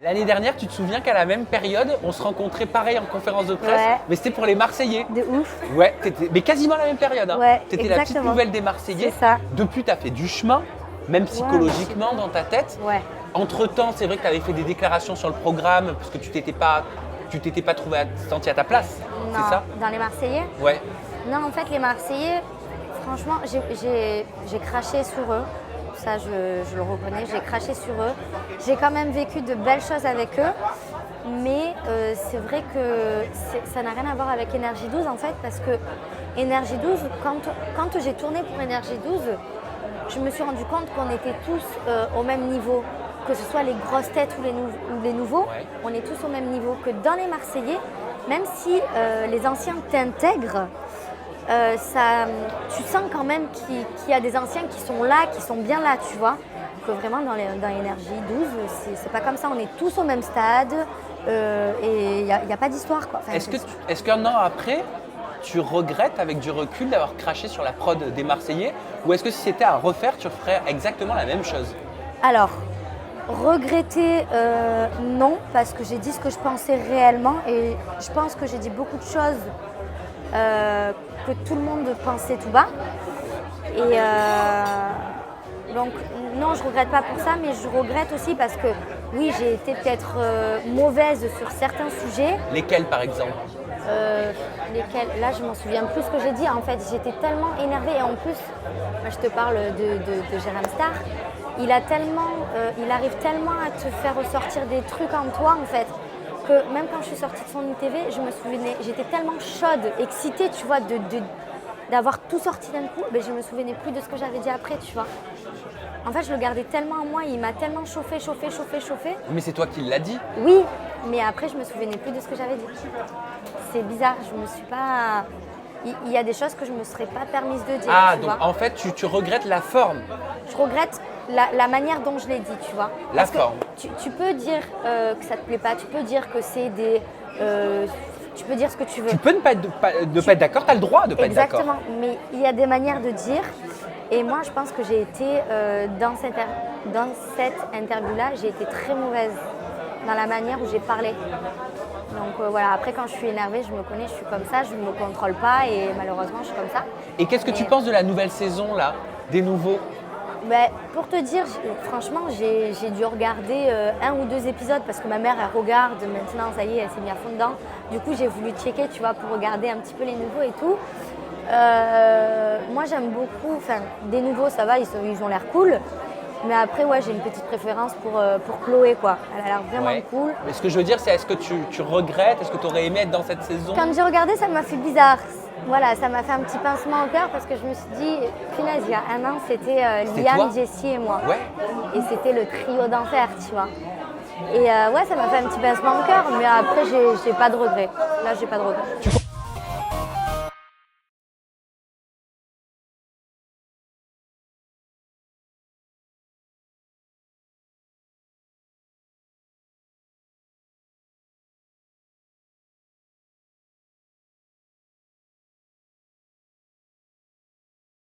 L'année dernière, tu te souviens qu'à la même période, on se rencontrait pareil en conférence de presse, Ouais. mais c'était pour les Marseillais. De ouf. Ouais, mais quasiment la même période. Hein. Ouais, T'étais la petite exactement. nouvelle des Marseillais. C'est ça. Depuis, tu as fait du chemin, même psychologiquement dans ta tête. Ouais. Entre-temps, c'est vrai que tu avais fait des déclarations sur le programme parce que tu t'étais pas senti à ta place. Non, C'est ça? dans les Marseillais? Ouais. Non, en fait, les Marseillais, franchement, j'ai craché sur eux. Ça, je le reconnais, j'ai craché sur eux. J'ai quand même vécu de belles choses avec eux. Mais c'est vrai que ça n'a rien à voir avec Énergie 12 en fait, parce que Énergie 12, quand j'ai tourné pour Énergie 12, je me suis rendu compte qu'on était tous au même niveau. Que ce soit les grosses têtes ou les nouveaux, Ouais. on est tous au même niveau. Que dans les Marseillais, même si les anciens t'intègrent, tu sens quand même qu'il y a des anciens qui sont là, qui sont bien là, tu vois. Que vraiment dans Énergie 12, c'est pas comme ça, on est tous au même stade et il n'y a pas d'histoire, quoi. Enfin, Est-ce qu'un an après, tu regrettes avec du recul d'avoir craché sur la prod des Marseillais, ou est-ce que si c'était à refaire, tu ferais exactement la même chose? Alors, regretter, non, parce que j'ai dit ce que je pensais réellement et je pense que j'ai dit beaucoup de choses que tout le monde pensait tout bas. Et donc, non, je ne regrette pas pour ça, mais je regrette aussi parce que, oui, j'ai été peut-être mauvaise sur certains sujets. Lesquels, par exemple? Lesquels, là, je m'en souviens plus ce que j'ai dit. En fait, j'étais tellement énervée. Et en plus, moi, je te parle de Jérém Star. Il arrive tellement à te faire ressortir des trucs en toi, en fait, que même quand je suis sortie de son ITV, je me souvenais, j'étais tellement chaude, excitée, tu vois, d'avoir tout sorti d'un coup, mais je me souvenais plus de ce que j'avais dit après, tu vois. En fait, je le gardais tellement en moi, il m'a tellement chauffé. Mais c'est toi qui l'as dit. Oui, mais après, je me souvenais plus de ce que j'avais dit. C'est bizarre, je me suis pas... Il y a des choses que je me serais pas permise de dire, Ah, tu donc vois. en fait, tu regrettes la forme. Je regrette la manière dont je l'ai dit, tu vois. La Parce que forme. tu peux dire que ça te plaît pas, tu peux dire que c'est des... tu peux dire ce que tu veux. Tu peux ne pas être d'accord, tu as le droit de pas être d'accord. Exactement, mais il y a des manières de dire. Et moi, je pense que j'ai été, dans cette interview-là, j'ai été très mauvaise dans la manière où j'ai parlé. Donc voilà, après quand je suis énervée, je me connais, je suis comme ça, je ne me contrôle pas et malheureusement, je suis comme ça. Et qu'est-ce que tu penses de la nouvelle saison, là, des nouveaux? Ben, pour te dire, franchement, j'ai dû regarder 1 ou 2 épisodes parce que ma mère, elle regarde maintenant, ça y est, elle s'est mise à fond dedans. Du coup, j'ai voulu checker, tu vois, pour regarder un petit peu les nouveaux et tout. Moi, j'aime beaucoup, enfin, des nouveaux, ça va, ils ont l'air cool. Mais après, ouais, j'ai une petite préférence pour Chloé, quoi. Elle a l'air vraiment cool. Mais ce que je veux dire, c'est est-ce que tu regrettes, est-ce que tu aurais aimé être dans cette saison? Quand j'ai regardé, ça m'a fait bizarre. Voilà, ça m'a fait un petit pincement au cœur parce que je me suis dit, punaise, il y a un an, c'était Liam, toi Jessie et moi. Ouais. Et c'était le trio d'enfer, tu vois. Et ouais, ça m'a fait un petit pincement au cœur, mais après, j'ai pas de regrets. Là, j'ai pas de regrets.